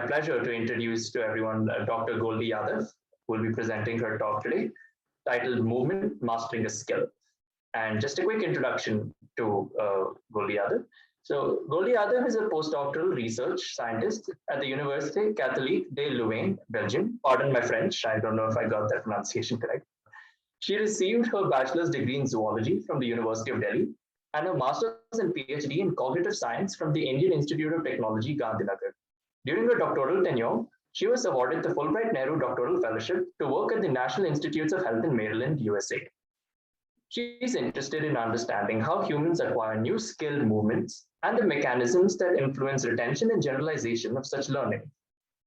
pleasure to introduce to everyone Dr. Goldie Yadav, who will be presenting her talk today, titled Movement Mastering a Skill. And just a quick introduction to Goldie Yadav. So Goldie Yadav is a postdoctoral research scientist at the Université Catholique de Louvain, Belgium. Pardon my French, I don't know if I got that pronunciation correct. She received her bachelor's degree in zoology from the University of Delhi and her master's and PhD in cognitive science from the Indian Institute of Technology, Gandhinagar. During her doctoral tenure, she was awarded the Fulbright Nehru Doctoral Fellowship to work at the National Institutes of Health in Maryland, USA. She is interested in understanding how humans acquire new skilled movements and the mechanisms that influence retention and generalization of such learning.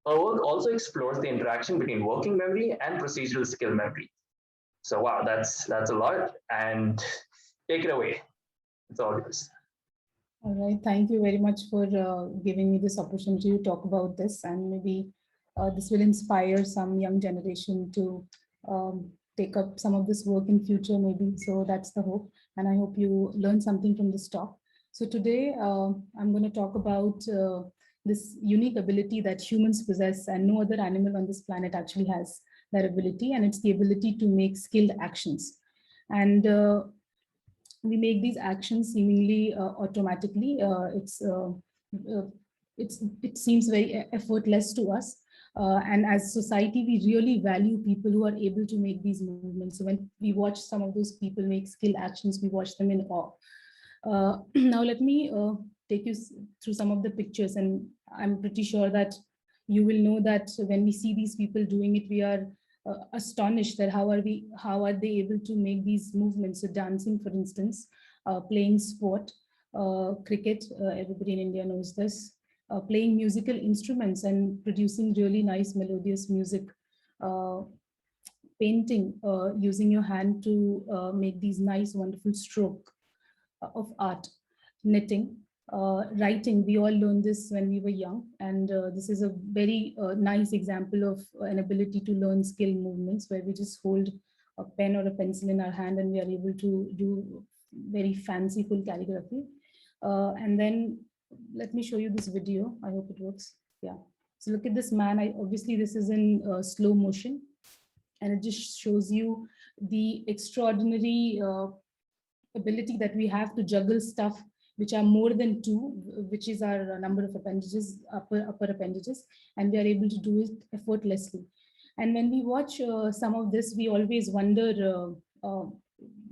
Her work also explores the interaction between working memory and procedural skill memory. So wow, that's a lot. And take it away. It's all yours. All right. Thank you very much for giving me this opportunity to talk about this, and maybe this will inspire some young generation to take up some of this work in future, maybe. So that's the hope, and I hope you learn something from this talk. So today I'm going to talk about this unique ability that humans possess, and no other animal on this planet actually has that ability, and it's the ability to make skilled actions. And we make these actions seemingly automatically. It seems very effortless to us. And as society, we really value people who are able to make these movements. So when we watch some of those people make skilled actions, we watch them in awe. Now let me take you through some of the pictures, and I'm pretty sure that you will know that when we see these people doing it, we are astonished that how are they able to make these movements. So dancing, for instance, playing sport, cricket, everybody in India knows this, playing musical instruments and producing really nice melodious music, painting, using your hand to make these nice wonderful stroke of art, knitting, writing. We all learned this when we were young, and this is a very nice example of an ability to learn skill movements, where we just hold a pen or a pencil in our hand and we are able to do very fanciful calligraphy. And then let me show you this video. I hope it works. Yeah. So look at this man. Obviously this is in slow motion, and it just shows you the extraordinary ability that we have to juggle stuff which are more than two, which is our number of appendages, upper appendages, and we are able to do it effortlessly. And when we watch some of this, we always wonder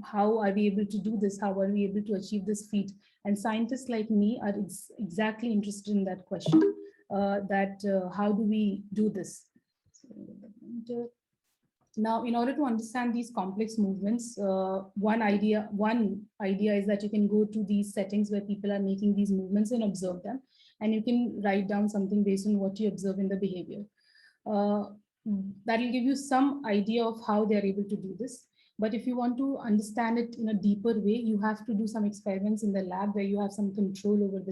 how are we able to do this? How are we able to achieve this feat? And scientists like me are exactly interested in that question, how do we do this? Now, in order to understand these complex movements, one idea is that you can go to these settings where people are making these movements and observe them, and you can write down something based on what you observe in the behavior. That will give you some idea of how they are able to do this. But if you want to understand it in a deeper way, you have to do some experiments in the lab where you have some control over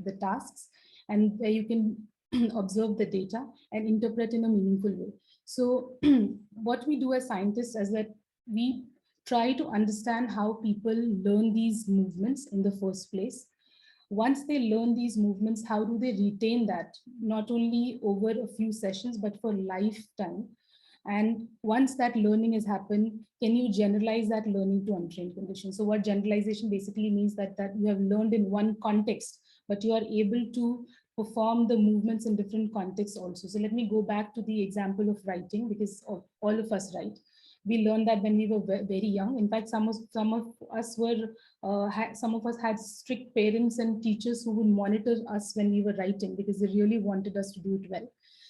the tasks, and where you can observe the data and interpret in a meaningful way. So what we do as scientists is that we try to understand how people learn these movements in the first place. Once they learn these movements, how do they retain that, not only over a few sessions, but for lifetime? And once that learning has happened, can you generalize that learning to untrained conditions? So what generalization basically means that you have learned in one context, but you are able to perform the movements in different contexts also. So let me go back to the example of writing, because all of us write. We learned that when we were very young. In fact, some of us had strict parents and teachers who would monitor us when we were writing, because they really wanted us to do it well.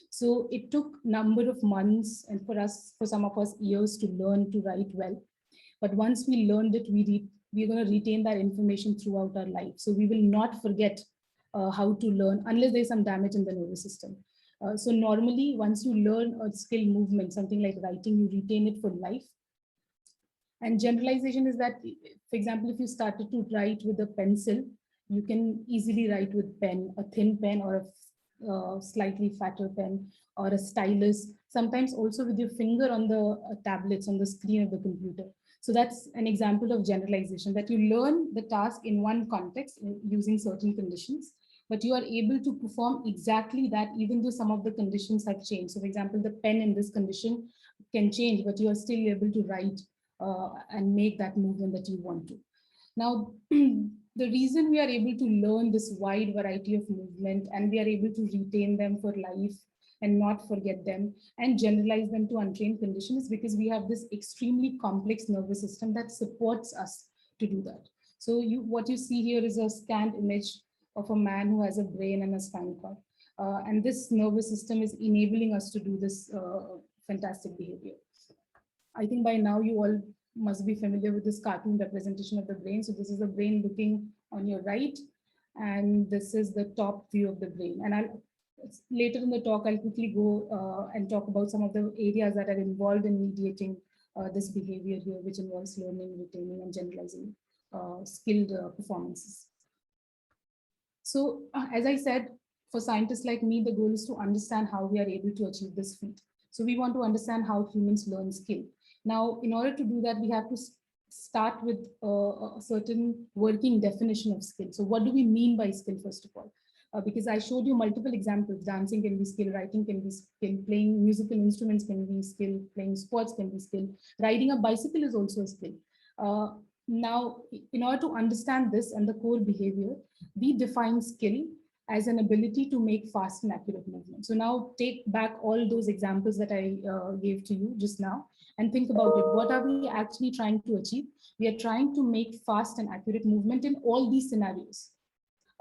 So it took number of months, and for some of us years, to learn to write well. But once we learned it, we're going to retain that information throughout our life. So we will not forget how to learn unless there's some damage in the nervous system. So normally, once you learn a skill movement, something like writing, you retain it for life. And generalization is that, for example, if you started to write with a pencil, you can easily write with pen, a thin pen or a slightly fatter pen, or a stylus, sometimes also with your finger on the tablets on the screen of the computer. So that's an example of generalization, that you learn the task in one context using certain conditions, but you are able to perform exactly that, even though some of the conditions have changed. So for example, the pen in this condition can change, but you are still able to write and make that movement that you want to. Now, the reason we are able to learn this wide variety of movement and we are able to retain them for life and not forget them and generalize them to untrained conditions is because we have this extremely complex nervous system that supports us to do that. So what you see here is a scanned image of a man who has a brain and a spinal cord. And this nervous system is enabling us to do this fantastic behavior. I think by now you all must be familiar with this cartoon representation of the brain. So this is the brain looking on your right, and this is the top view of the brain. And later in the talk, I'll quickly go and talk about some of the areas that are involved in mediating this behavior here, which involves learning, retaining, and generalizing skilled performances. So as I said, for scientists like me, the goal is to understand how we are able to achieve this feat. So we want to understand how humans learn skill. Now, in order to do that, we have to start with a certain working definition of skill. So what do we mean by skill, first of all? Because I showed you multiple examples. Dancing can be skill, writing can be skill, playing musical instruments can be skill, playing sports can be skill, riding a bicycle is also a skill. Now, in order to understand this and the core behavior, we define skill as an ability to make fast and accurate movement. So now take back all those examples that I gave to you just now and think about it. What are we actually trying to achieve? We are trying to make fast and accurate movement in all these scenarios.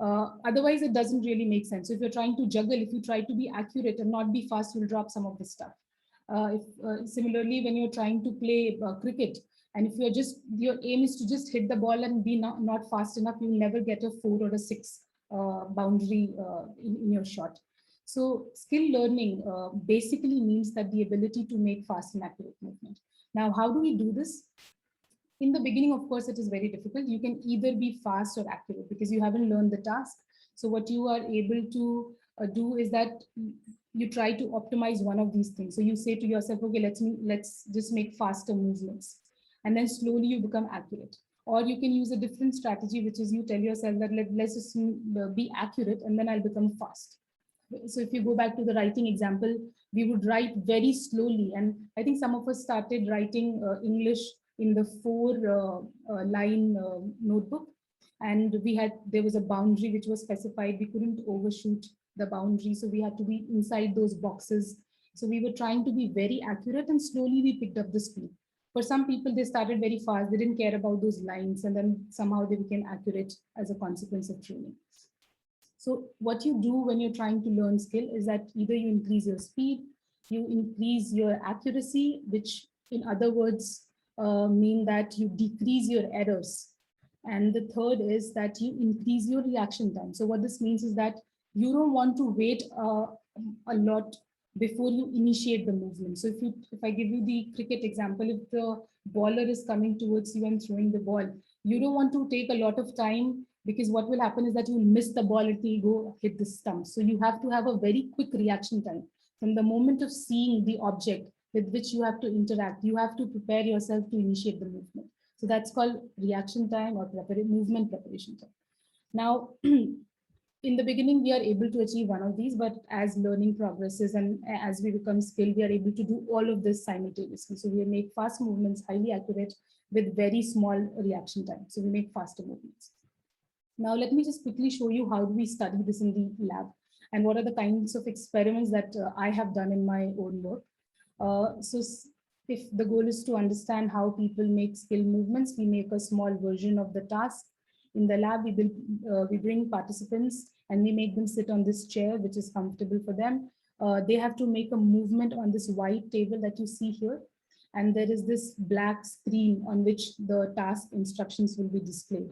Otherwise, it doesn't really make sense. So if you're trying to juggle, if you try to be accurate and not be fast, you'll drop some of the stuff. Similarly, when you're trying to play cricket, and if your aim is to just hit the ball and be not fast enough, you'll never get a 4 or a 6 boundary in your shot. So skill learning basically means that the ability to make fast and accurate movement. Now, how do we do this? In the beginning, of course, it is very difficult. You can either be fast or accurate because you haven't learned the task. So what you are able to do is that you try to optimize one of these things. So you say to yourself, okay, let's just make faster movements. And then slowly you become accurate. Or you can use a different strategy, which is you tell yourself that let's just be accurate and then I'll become fast. So if you go back to the writing example, we would write very slowly. And I think some of us started writing English in the 4-line notebook. And there was a boundary which was specified. We couldn't overshoot the boundary. So we had to be inside those boxes. So we were trying to be very accurate and slowly we picked up the speed. For some people, they started very fast. They didn't care about those lines. And then somehow they became accurate as a consequence of training. So what you do when you're trying to learn skill is that either you increase your speed, you increase your accuracy, which in other words mean that you decrease your errors. And the third is that you increase your reaction time. So what this means is that you don't want to wait a lot before you initiate the movement. So if I give you the cricket example, if the bowler is coming towards you and throwing the ball, you don't want to take a lot of time, because what will happen is that you will miss the ball, it will go hit the stump. So you have to have a very quick reaction time. From the moment of seeing the object with which you have to interact, you have to prepare yourself to initiate the movement. So that's called reaction time or movement preparation time. Now, in the beginning, we are able to achieve one of these, but as learning progresses and as we become skilled, we are able to do all of this simultaneously. So we make fast movements, highly accurate, with very small reaction time. So we make faster movements. Now, let me just quickly show you how do we study this in the lab and what are the kinds of experiments that I have done in my own work. So if the goal is to understand how people make skill movements, we make a small version of the task. In the lab, we bring participants and we make them sit on this chair, which is comfortable for them. They have to make a movement on this white table that you see here. And there is this black screen on which the task instructions will be displayed.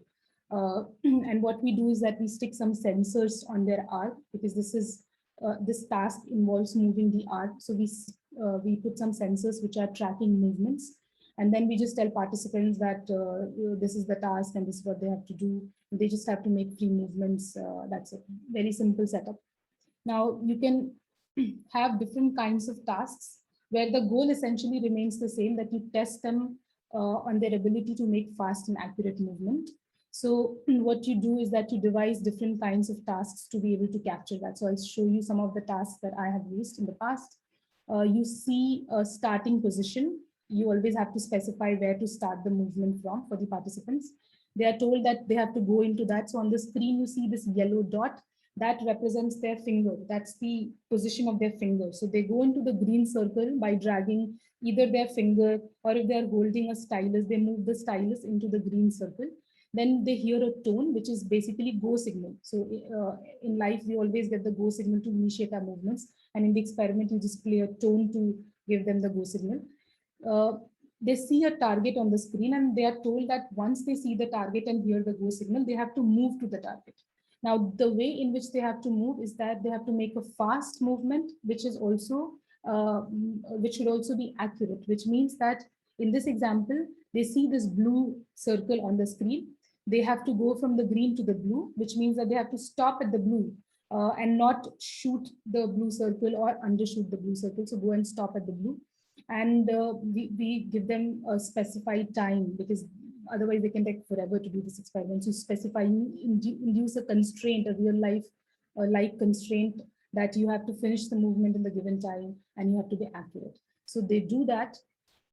And what we do is that we stick some sensors on their arm, because this task involves moving the arm. So we put some sensors which are tracking movements. And then we just tell participants that this is the task and this is what they have to do. They just have to make free movements. That's a very simple setup. Now you can have different kinds of tasks where the goal essentially remains the same, that you test them on their ability to make fast and accurate movement. So what you do is that you devise different kinds of tasks to be able to capture that. So I'll show you some of the tasks that I have used in the past. You see a starting position. You always have to specify where to start the movement from for the participants. They are told that they have to go into that. So on the screen, you see this yellow dot that represents their finger. That's the position of their finger. So they go into the green circle by dragging either their finger, or if they're holding a stylus, they move the stylus into the green circle. Then they hear a tone, which is basically go signal. So in life, we always get the go signal to initiate our movements. And in the experiment, you just play a tone to give them the go signal. They see a target on the screen, and they are told that once they see the target and hear the go signal, they have to move to the target. Now, the way in which they have to move is that they have to make a fast movement, which is also which should also be accurate, which means that in this example, they see this blue circle on the screen. They have to go from the green to the blue, which means that they have to stop at the blue and not shoot the blue circle or undershoot the blue circle. So go and stop at the blue. And we give them a specified time, because otherwise they can take forever to do this experiment. So specify, you induce a constraint, a real life like constraint, that you have to finish the movement in the given time and you have to be accurate. So they do that.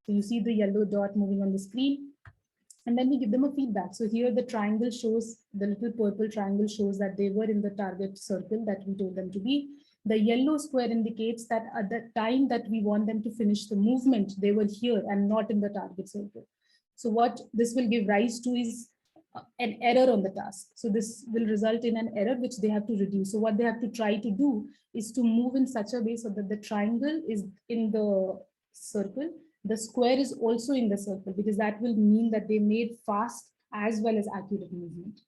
So you see the yellow dot moving on the screen, and then we give them a feedback. So here the triangle shows, the little purple triangle shows that they were in the target circle that we told them to be. The yellow square indicates that at the time that we want them to finish the movement, they were here and not in the target circle. So what this will give rise to is an error on the task. So this will result in an error which they have to reduce. So what they have to try to do is to move in such a way so that the triangle is in the circle, the square is also in the circle, because that will mean that they made fast as well as accurate movement.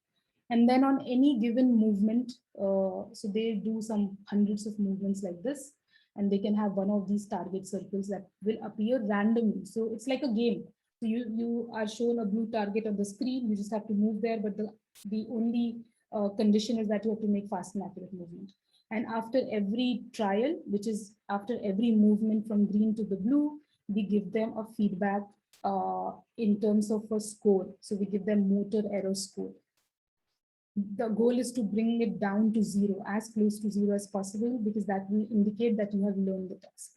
And then on any given movement, so they do some hundreds of movements like this, and they can have one of these target circles that will appear randomly. So it's like a game. So you are shown a blue target on the screen, you just have to move there, but the only condition is that you have to make fast and accurate movement. And after every trial, which is after every movement from green to the blue, we give them a feedback in terms of a score. So we give them motor error score. The goal is to bring it down to zero, as close to zero as possible, because that will indicate that you have learned the task.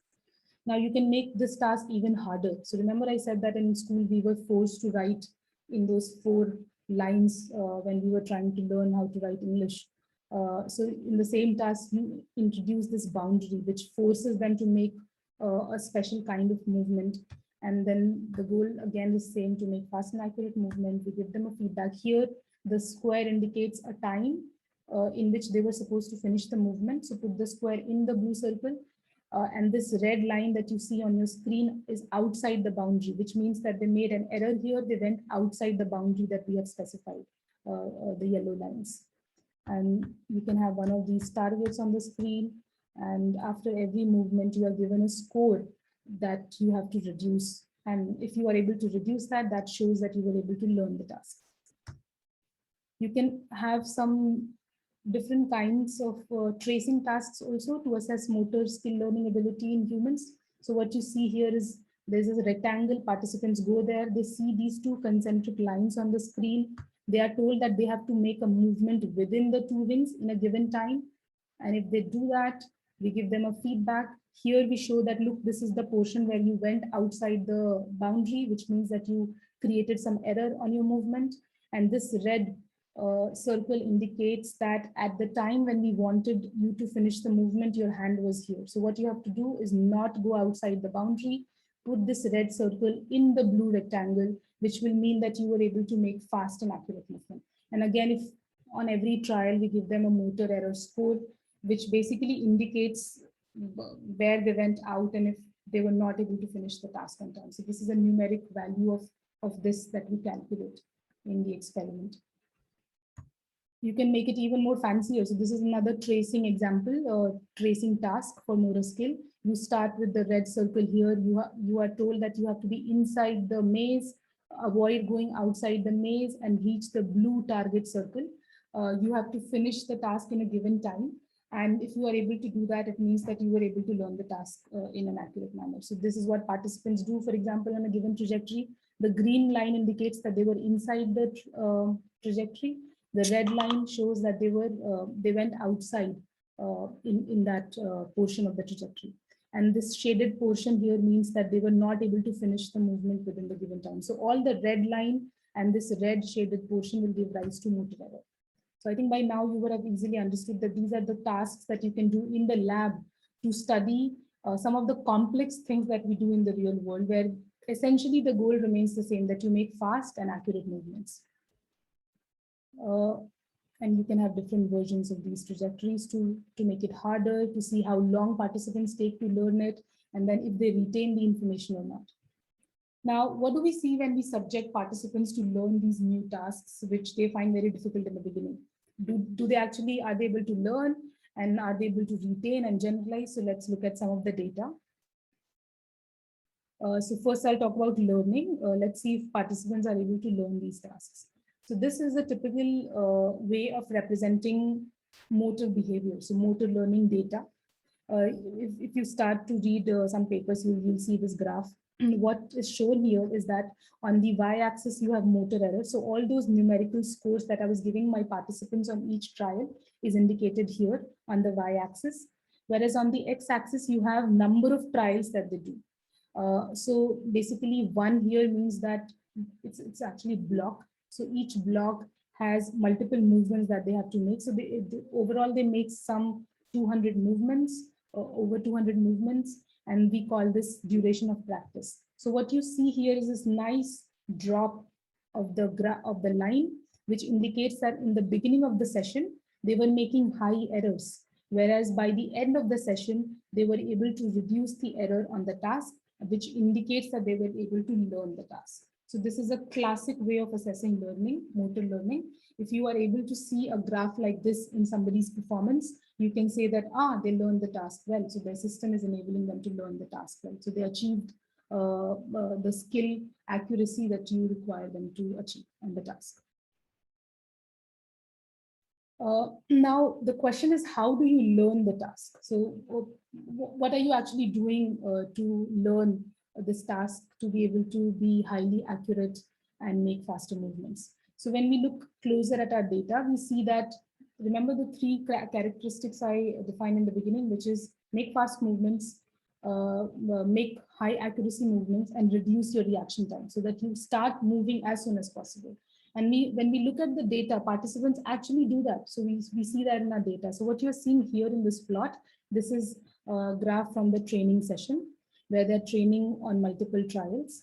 Now you can make this task even harder. So remember I said that in school we were forced to write in those 4 lines when we were trying to learn how to write English. So in the same task, you introduce this boundary which forces them to make a special kind of movement. And then the goal again is same, to make fast and accurate movement. We give them a feedback. Here, the square indicates a time in which they were supposed to finish the movement. So put the square in the blue circle. And this red line that you see on your screen is outside the boundary, which means that they made an error here. They went outside the boundary that we have specified, the yellow lines. And you can have one of these targets on the screen. And after every movement, you are given a score that you have to reduce. And if you are able to reduce that, that shows that you were able to learn the task. You can have some different kinds of tracing tasks also to assess motor skill learning ability in humans. So what you see here is there's a rectangle, participants go there, they see these 2 concentric lines on the screen. They are told that they have to make a movement within the 2 wings in a given time. And if they do that, we give them a feedback. Here we show that, look, this is the portion where you went outside the boundary, which means that you created some error on your movement. And this red circle indicates that at the time when we wanted you to finish the movement, your hand was here. So what you have to do is not go outside the boundary, put this red circle in the blue rectangle, which will mean that you were able to make fast and accurate movement. And again, if on every trial, we give them a motor error score, which basically indicates where they went out and if they were not able to finish the task on time. So this is a numeric value of this that we calculate in the experiment. You can make it even more fancier. So this is another tracing example, tracing task for motor skill. You start with the red circle here. You are told that you have to be inside the maze, avoid going outside the maze, and reach the blue target circle. You have to finish the task in a given time. And if you are able to do that, it means that you were able to learn the task in an accurate manner. So this is what participants do, for example, on a given trajectory. The green line indicates that they were inside the trajectory. The red line shows that they went outside in that portion of the trajectory. And this shaded portion here means that they were not able to finish the movement within the given time. So all the red line and this red shaded portion will give rise to motor error. So I think by now you would have easily understood that these are the tasks that you can do in the lab to study some of the complex things that we do in the real world, where essentially the goal remains the same, that you make fast and accurate movements. And you can have different versions of these trajectories to make it harder, to see how long participants take to learn it, and then if they retain the information or not. Now, what do we see when we subject participants to learn these new tasks, which they find very difficult in the beginning? Are they able to learn, and are they able to retain and generalize? So let's look at some of the data. So first I'll talk about learning. Let's see if participants are able to learn these tasks. So this is a typical way of representing motor behavior, so motor learning data. If you start to read some papers, you'll see this graph. What is shown here is that on the y-axis, you have motor error. So all those numerical scores that I was giving my participants on each trial is indicated here on the y-axis. Whereas on the x-axis, you have number of trials that they do. So basically 1 here means that it's actually block. So each block has multiple movements that they have to make. So overall, they make some 200 movements, over 200 movements, and we call this duration of practice. So what you see here is this nice drop of the line, which indicates that in the beginning of the session, they were making high errors, whereas by the end of the session, they were able to reduce the error on the task, which indicates that they were able to learn the task. So this is a classic way of assessing learning, motor learning. If you are able to see a graph like this in somebody's performance, you can say that, they learned the task well. So their system is enabling them to learn the task well. So they achieved the skill accuracy that you require them to achieve on the task. Now, the question is, how do you learn the task? So what are you actually doing to learn this task to be able to be highly accurate and make faster movements? So when we look closer at our data, we see that, remember the 3 characteristics I defined in the beginning, which is make fast movements, make high accuracy movements, and reduce your reaction time so that you start moving as soon as possible. And when we look at the data, participants actually do that. So we see that in our data. So what you're seeing here in this plot, this is a graph from the training session where they're training on multiple trials.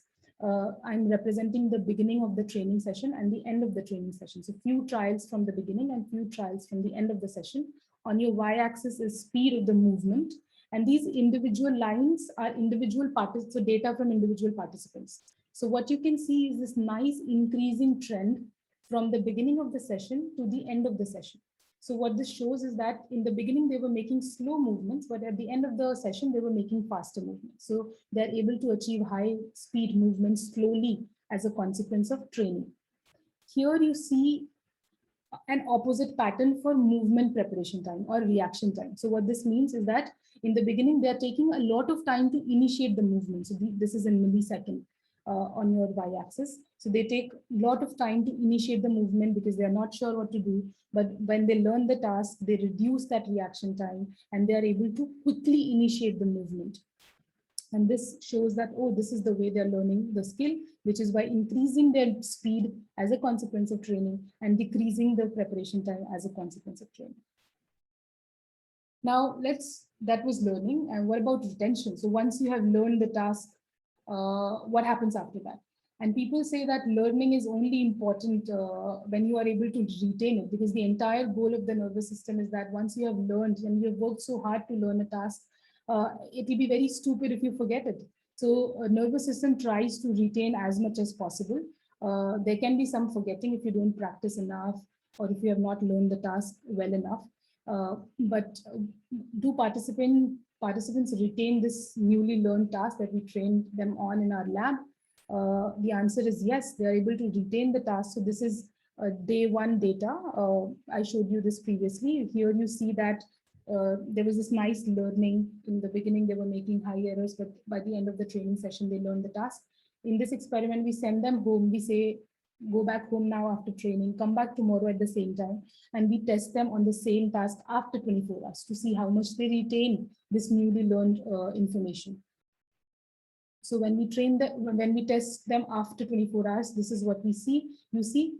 I'm representing the beginning of the training session and the end of the training session. So few trials from the beginning and few trials from the end of the session. On your y-axis is speed of the movement. And these individual lines are individual participants, so data from individual participants. So what you can see is this nice increasing trend from the beginning of the session to the end of the session. So what this shows is that in the beginning, they were making slow movements, but at the end of the session, they were making faster movements. So they're able to achieve high speed movements slowly as a consequence of training. Here you see an opposite pattern for movement preparation time or reaction time. So what this means is that in the beginning, they're taking a lot of time to initiate the movement. So this is in millisecond on your y-axis. So they take a lot of time to initiate the movement because they're not sure what to do. But when they learn the task, they reduce that reaction time and they are able to quickly initiate the movement. And this shows that, this is the way they're learning the skill, which is by increasing their speed as a consequence of training and decreasing the preparation time as a consequence of training. Now, that was learning. And what about retention? So once you have learned the task, what happens after that? And people say that learning is only important when you are able to retain it, because the entire goal of the nervous system is that once you have learned and you have worked so hard to learn a task, it will be very stupid if you forget it. So a nervous system tries to retain as much as possible. There can be some forgetting if you don't practice enough or if you have not learned the task well enough. But do participants retain this newly learned task that we trained them on in our lab? The answer is yes, they are able to retain the task. So this is day 1 data. I showed you this previously. Here you see that there was this nice learning. In the beginning, they were making high errors, but by the end of the training session, they learned the task. In this experiment, we send them home. We say, go back home now after training, come back tomorrow at the same time, and we test them on the same task after 24 hours to see how much they retain this newly learned information. So when we when we test them after 24 hours, this is what we see. You see,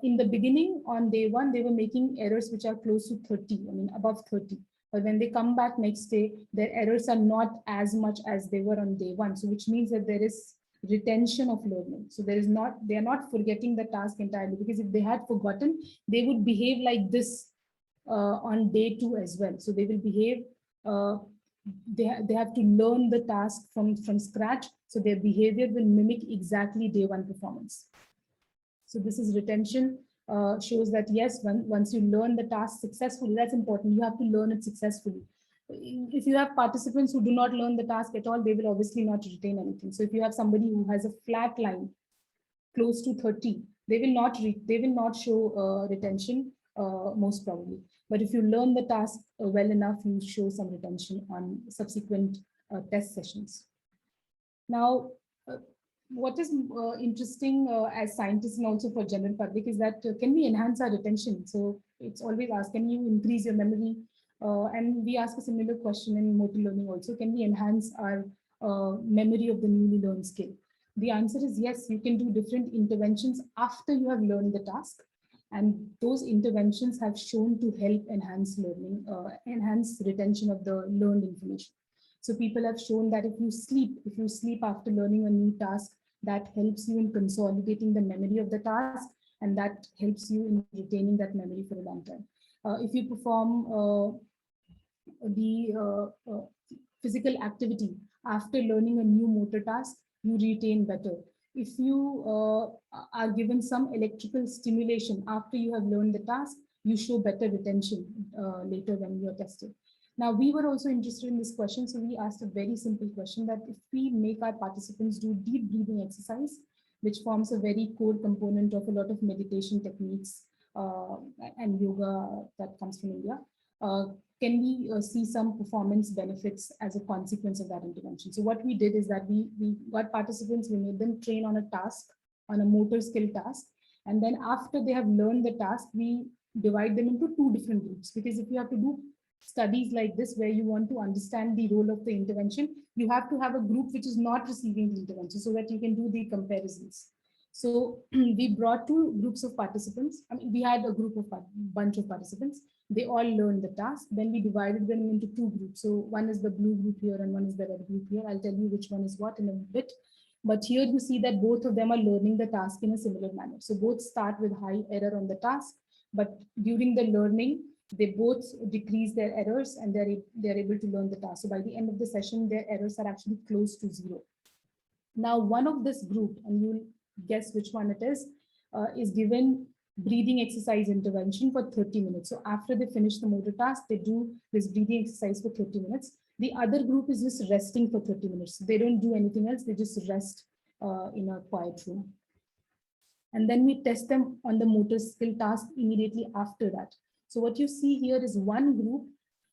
in the beginning on day one, they were making errors which are close to 30, I mean above 30. But when they come back next day, their errors are not as much as they were on day one. So which means that there is retention of learning. So they are not forgetting the task entirely, because if they had forgotten, they would behave like this on day two as well. So they will behave, they have to learn the task from scratch. So their behavior will mimic exactly day one performance. So this is retention, shows that yes, once you learn the task successfully, that's important. You have to learn it successfully. If you have participants who do not learn the task at all, they will obviously not retain anything. So if you have somebody who has a flat line close to 30, they will not show retention, most probably. But if you learn the task well enough, you show some retention on subsequent test sessions. Now, what is interesting as scientists and also for general public is that can we enhance our retention? So it's always asked, can you increase your memory? And we ask a similar question in motor learning also, can we enhance our memory of the newly learned skill? The answer is yes, you can do different interventions after you have learned the task. And those interventions have shown to help enhance learning, enhance retention of the learned information. So people have shown that if you sleep after learning a new task, that helps you in consolidating the memory of the task, and that helps you in retaining that memory for a long time. If you perform the physical activity after learning a new motor task, you retain better. If you are given some electrical stimulation after you have learned the task, you show better retention later when you are tested. Now, we were also interested in this question, so we asked a very simple question that if we make our participants do deep breathing exercise, which forms a very core component of a lot of meditation techniques and yoga that comes from India, can we see some performance benefits as a consequence of that intervention? So what we did is that we got participants, we made them train on a task, on a motor skill task. And then after they have learned the task, we divide them into two different groups. Because if you have to do studies like this, where you want to understand the role of the intervention, you have to have a group which is not receiving the intervention so that you can do the comparisons. So we brought two groups of participants. I mean, we had a group of bunch of participants. They all learned the task. Then we divided them into two groups. So one is the blue group here and one is the red group here. I'll tell you which one is what in a bit. But here you see that both of them are learning the task in a similar manner. So both start with high error on the task, but during the learning, they both decrease their errors and they're able to learn the task. So by the end of the session, their errors are actually close to zero. Now, one of this group, and you'll guess which one it is given breathing exercise intervention for 30 minutes. So after they finish the motor task, they do this breathing exercise for 30 minutes. The other group is just resting for 30 minutes. They don't do anything else. They just rest in a quiet room. And then we test them on the motor skill task immediately after that. So what you see here is one group,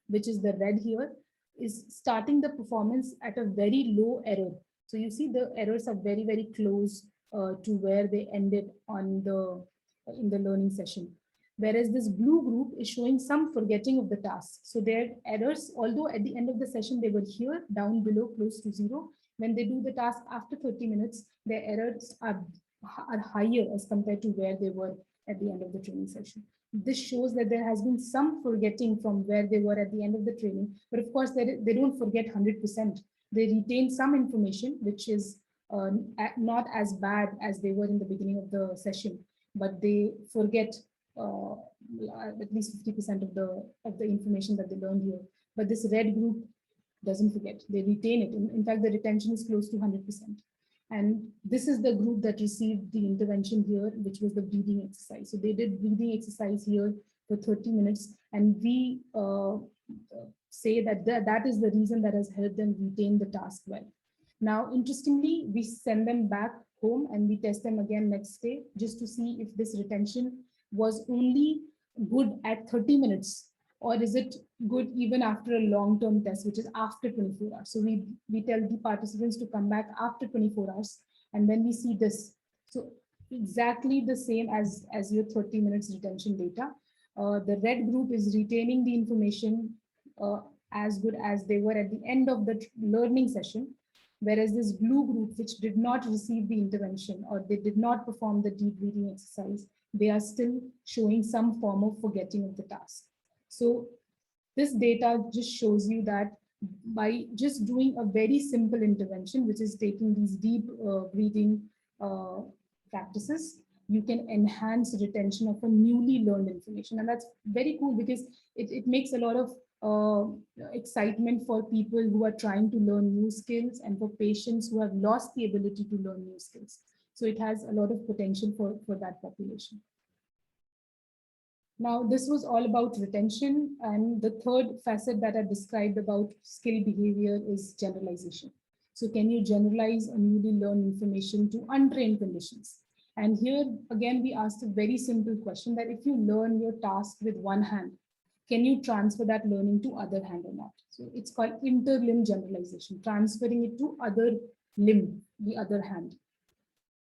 which is the red here, is starting the performance at a very low error. So you see the errors are very, very close to where they ended on in the learning session. Whereas this blue group is showing some forgetting of the task. So their errors, although at the end of the session, they were here down below close to zero, when they do the task after 30 minutes, their errors are higher as compared to where they were at the end of the training session. This shows that there has been some forgetting from where they were at the end of the training, but of course they don't forget 100%. They retain some information, which is not as bad as they were in the beginning of the session, but they forget at least 50% of the information that they learned here. But this red group doesn't forget, they retain it. In fact, the retention is close to 100%. And this is the group that received the intervention here, which was the breathing exercise. So they did breathing exercise here for 30 minutes. And we say that that is the reason that has helped them retain the task well. Now, interestingly, we send them back home and we test them again next day just to see if this retention was only good at 30 minutes or is it good even after a long-term test, which is after 24 hours. So we tell the participants to come back after 24 hours and then we see this. So exactly the same as your 30 minutes retention data. The red group is retaining the information uh, as good as they were at the end of the learning session, whereas this blue group, which did not receive the intervention or they did not perform the deep breathing exercise, they are still showing some form of forgetting of the task. So this data just shows you that by just doing a very simple intervention, which is taking these deep breathing uh, practices, you can enhance retention of a newly learned information. And that's very cool because it makes a lot of excitement for people who are trying to learn new skills and for patients who have lost the ability to learn new skills. So it has a lot of potential for that population. Now, this was all about retention. And the third facet that I described about skill behavior is generalization. So can you generalize a newly learned information to untrained conditions? And here, again, we asked a very simple question that if you learn your task with one hand, can you transfer that learning to other hand or not? So it's called interlimb generalization, transferring it to other limb, the other hand.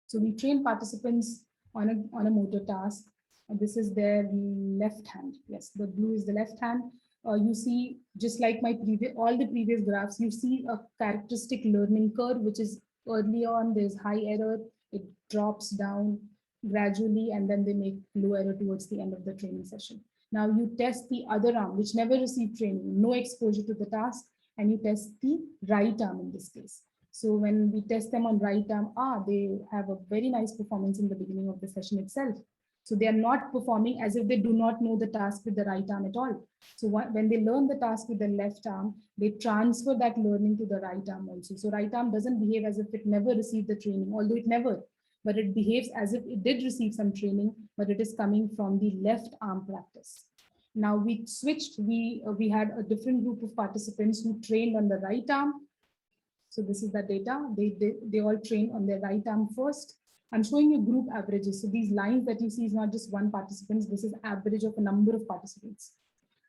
So we train participants on a motor task. This is their left hand. Yes, the blue is the left hand. You see, just like my previous, all the previous graphs, you see a characteristic learning curve, which is early on, there's high error, it drops down gradually, and then they make low error towards the end of the training session. Now you test the other arm, which never received training, no exposure to the task, and you test the right arm in this case. So when we test them on right arm, they have a very nice performance in the beginning of the session itself. So they are not performing as if they do not know the task with the right arm at all. So when they learn the task with the left arm, they transfer that learning to the right arm also. So right arm doesn't behave as if it never received the training, although it never, but it behaves as if it did receive some training, but it is coming from the left arm practice. Now we switched, we had a different group of participants who trained on the right arm. So this is the data. They all train on their right arm first. I'm showing you group averages. So these lines that you see is not just one participant. This is average of a number of participants.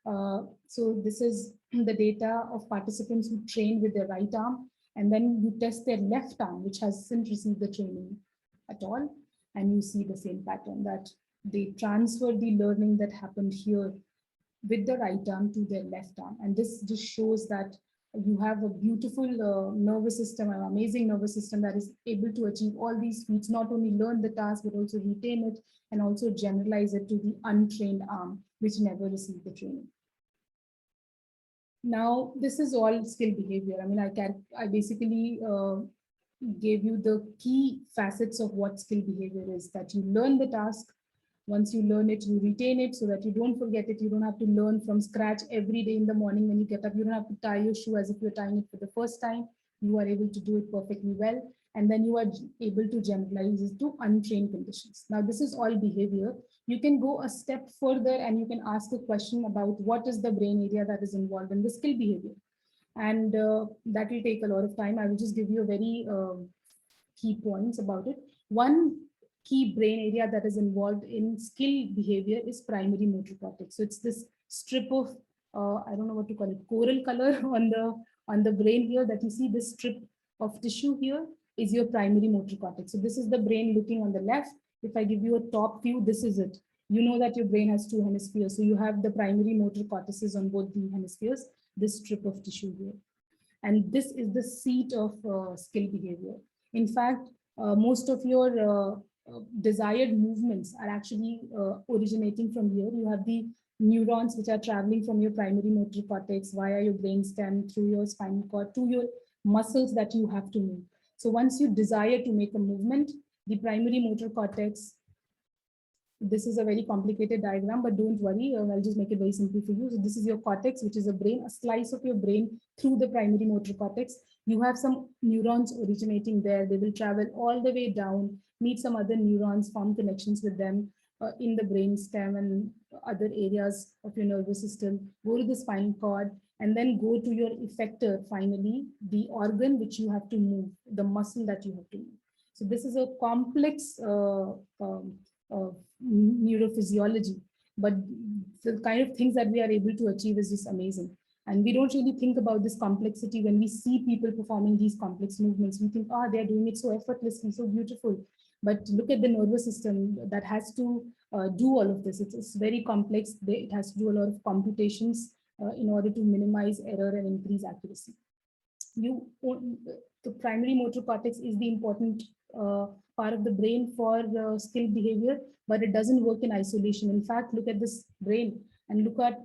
So this is the data of participants who train with their right arm. And then you test their left arm, which hasn't received the training at all. And you see the same pattern that they transfer the learning that happened here with the right arm to their left arm. And this just shows that you have a beautiful nervous system, an amazing nervous system that is able to achieve all these feats, not only learn the task, but also retain it and also generalize it to the untrained arm, which never received the training. Now, this is all skill behavior. I mean, I basically gave you the key facets of what skill behavior is, that you learn the task. Once you learn it, you retain it so that you don't forget it. You don't have to learn from scratch every day in the morning when you get up. You don't have to tie your shoe as if you're tying it for the first time. You are able to do it perfectly well. And then you are able to generalize it to untrained conditions. Now, this is all behavior. You can go a step further and you can ask a question about what is the brain area that is involved in the skill behavior. And that will take a lot of time. I will just give you a very key points about it. One key brain area that is involved in skill behavior is primary motor cortex. So it's this strip of, I don't know what to call it, coral color on the brain here that you see. This strip of tissue here is your primary motor cortex. So this is the brain looking on the left. If I give you a top view, this is it. You know that your brain has two hemispheres. So you have the primary motor cortices on both the hemispheres, this strip of tissue here. And this is the seat of skill behavior. In fact, most of your desired movements are actually originating from here. You have the neurons which are traveling from your primary motor cortex via your brainstem through your spinal cord to your muscles that you have to move. So once you desire to make a movement, the primary motor cortex, this is a very complicated diagram, but don't worry, I'll just make it very simple for you. So this is your cortex, which is a brain, a slice of your brain through the primary motor cortex. You have some neurons originating there. They will travel all the way down, meet some other neurons, form connections with them in the brain stem and other areas of your nervous system, go to the spinal cord, and then go to your effector, finally, the organ which you have to move, the muscle that you have to move. So this is a complex neurophysiology, but the kind of things that we are able to achieve is just amazing. And we don't really think about this complexity when we see people performing these complex movements. We think, they're doing it so effortlessly, so beautiful. But look at the nervous system that has to do all of this. It's very complex. It has to do a lot of computations in order to minimize error and increase accuracy. The primary motor cortex is the important part of the brain for skill behavior, but it doesn't work in isolation. In fact, look at this brain and look at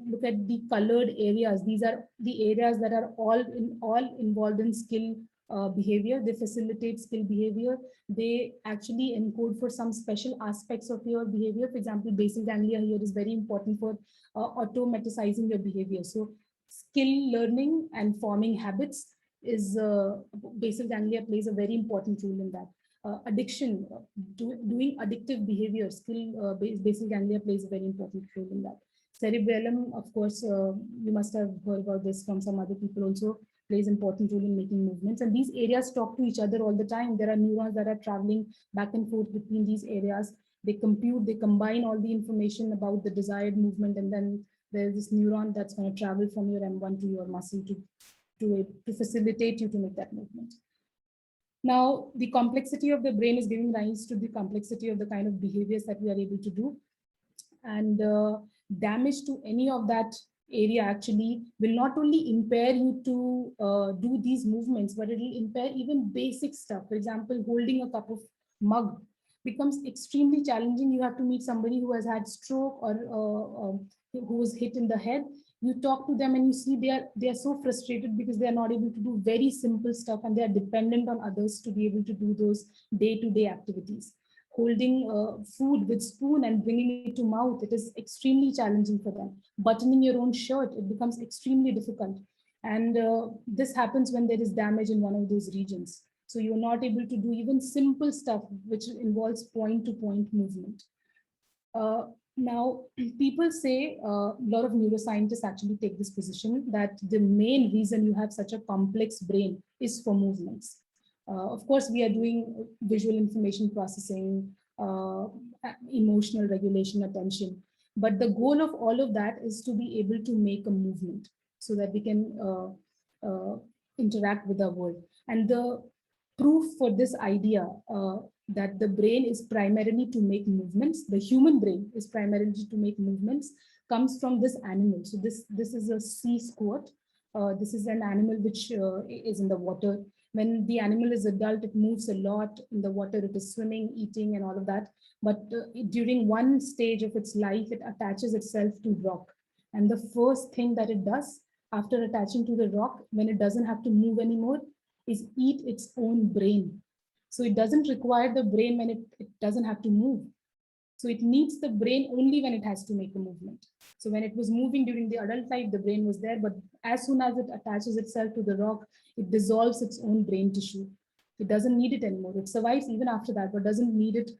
the colored areas. These are the areas that are all involved in skill behavior. They facilitate skill behavior. They actually encode for some special aspects of your behavior. For example, basal ganglia here is very important for automaticizing your behavior. So skill learning and forming habits is basal ganglia plays a very important role in that. Addiction, doing addictive behavior, basal ganglia plays a very important role in that. Cerebellum, of course, you must have heard about this from some other people also, plays important role in making movements. And these areas talk to each other all the time. There are neurons that are traveling back and forth between these areas. They compute, they combine all the information about the desired movement, and then there's this neuron that's going to travel from your M1 to your muscle to facilitate you to make that movement. Now, the complexity of the brain is giving rise to the complexity of the kind of behaviors that we are able to do. And damage to any of that area actually will not only impair you to do these movements, but it will impair even basic stuff. For example, holding a cup of mug becomes extremely challenging. You have to meet somebody who has had stroke or who was hit in the head. You talk to them and you see they are so frustrated because they are not able to do very simple stuff, and they are dependent on others to be able to do those day-to-day activities. Holding food with spoon and bringing it to mouth, it is extremely challenging for them. Buttoning your own shirt, it becomes extremely difficult. And this happens when there is damage in one of those regions. So you're not able to do even simple stuff, which involves point-to-point movement. Now, people say, a lot of neuroscientists actually take this position that the main reason you have such a complex brain is for movements. Of course, we are doing visual information processing, emotional regulation, attention. But the goal of all of that is to be able to make a movement so that we can interact with the world. And the proof for this idea that the brain is primarily to make movements, the human brain is primarily to make movements, comes from this animal. So this is a sea squirt. This is an animal which is in the water. When the animal is adult, it moves a lot in the water. It is swimming, eating, and all of that. But during one stage of its life, it attaches itself to rock. And the first thing that it does after attaching to the rock, when it doesn't have to move anymore, is eat its own brain. So it doesn't require the brain when it doesn't have to move. So it needs the brain only when it has to make a movement. So when it was moving during the adult life, the brain was there, but as soon as it attaches itself to the rock, it dissolves its own brain tissue. It doesn't need it anymore. It survives even after that, but doesn't need it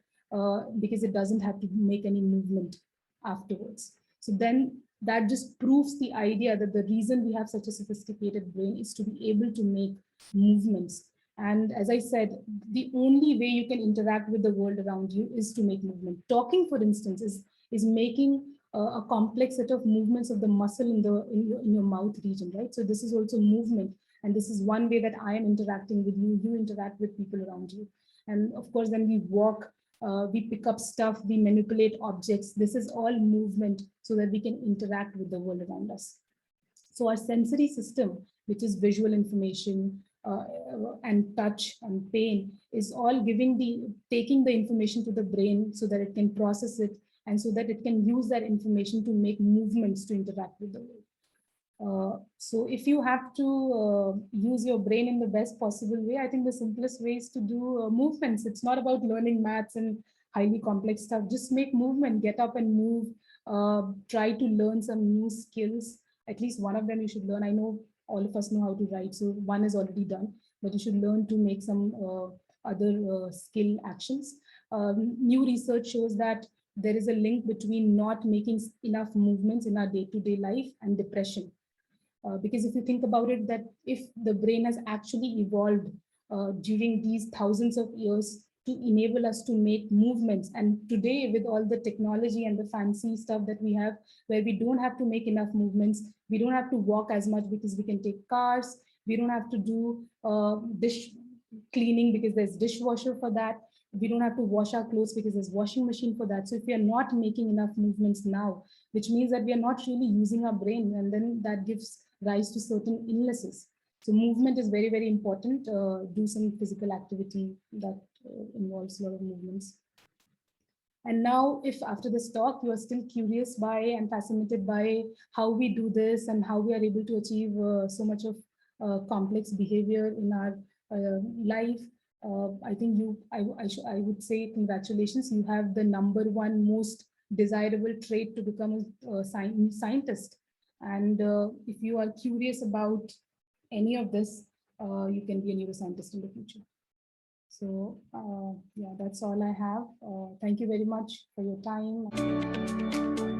because it doesn't have to make any movement afterwards. So then that just proves the idea that the reason we have such a sophisticated brain is to be able to make movements. And as I said, the only way you can interact with the world around you is to make movement. Talking, for instance, is making a complex set of movements of the muscle in your mouth region, right? So this is also movement. And this is one way that I am interacting with you. You interact with people around you. And of course, when we walk, we pick up stuff, we manipulate objects. This is all movement so that we can interact with the world around us. So our sensory system, which is visual information, and touch and pain, is all taking the information to the brain so that it can process it and so that it can use that information to make movements to interact with the world. So if you have to use your brain in the best possible way, I think the simplest way is to do movements. It's not about learning maths and highly complex stuff. Just make movement, get up and move, try to learn some new skills. At least one of them you should learn. I know all of us know how to write, so one is already done, but you should learn to make some other skill actions. New research shows that there is a link between not making enough movements in our day-to-day life and depression. Because if you think about it, that if the brain has actually evolved during these thousands of years to enable us to make movements, and today with all the technology and the fancy stuff that we have, where we don't have to make enough movements, we don't have to walk as much because we can take cars, we don't have to do dish cleaning because there's dishwasher for that. we don't have to wash our clothes because there's washing machine for that. So if we are not making enough movements now, which means that we are not really using our brain, and then that gives rise to certain illnesses. So movement is very, very important. Do some physical activity that involves a lot of movements. And now, if after this talk, you are still curious by and fascinated by how we do this and how we are able to achieve so much of complex behavior in our life, I think I would say congratulations. You have the #1 most desirable trait to become a scientist. And if you are curious about any of this, you can be a neuroscientist in the future. So yeah, that's all I have. Thank you very much for your time.